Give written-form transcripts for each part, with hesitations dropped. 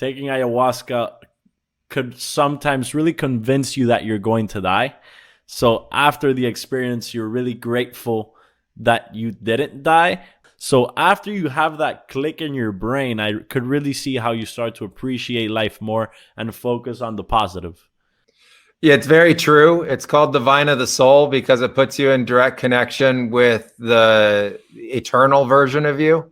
taking ayahuasca could sometimes really convince you that you're going to die. So after the experience, you're really grateful that you didn't die. So after you have that click in your brain, I could really see how you start to appreciate life more and focus on the positive. Yeah, it's very true. It's called the vine of the soul because it puts you in direct connection with the eternal version of you.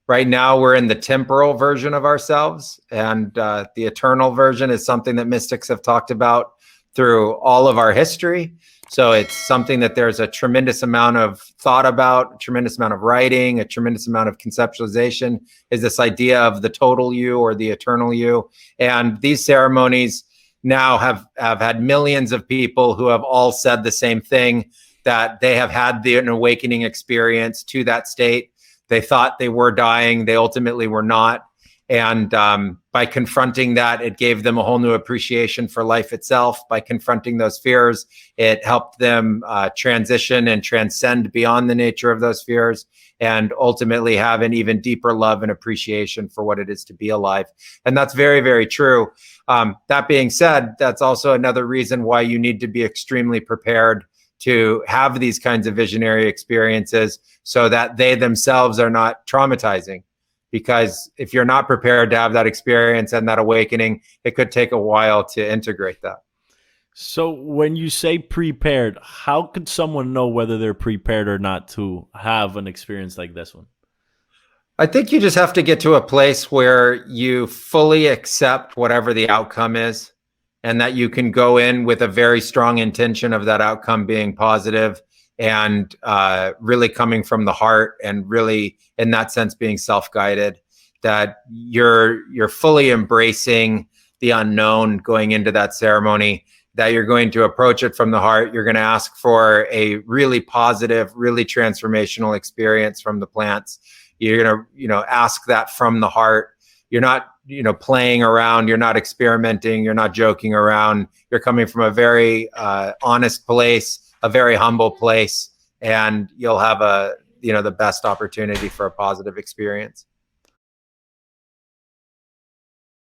Right now, we're in the temporal version of ourselves, and the eternal version is something that mystics have talked about through all of our history. So it's something that there's a tremendous amount of thought about, a tremendous amount of writing, a tremendous amount of conceptualization, is this idea of the total you or the eternal you. And these ceremonies now have had millions of people who have all said the same thing, that they have had an awakening experience to that state. They thought they were dying. They ultimately were not. And by confronting that, it gave them a whole new appreciation for life itself. By confronting those fears, it helped them transition and transcend beyond the nature of those fears, and ultimately have an even deeper love and appreciation for what it is to be alive. And that's very, very true. That being said, that's also another reason why you need to be extremely prepared to have these kinds of visionary experiences so that they themselves are not traumatizing. Because if you're not prepared to have that experience and that awakening, it could take a while to integrate that. So when you say prepared, how could someone know whether they're prepared or not to have an experience like this one? I think you just have to get to a place where you fully accept whatever the outcome is, and that you can go in with a very strong intention of that outcome being positive, and really coming from the heart, and really in that sense being self-guided, that you're fully embracing the unknown going into that ceremony, that you're going to approach it from the heart. You're going to ask for a really positive, really transformational experience from the plants. You're going to, ask that from the heart. You're not, playing around. You're not experimenting. You're not joking around. You're coming from a very honest place, a very humble place, and you'll have the best opportunity for a positive experience.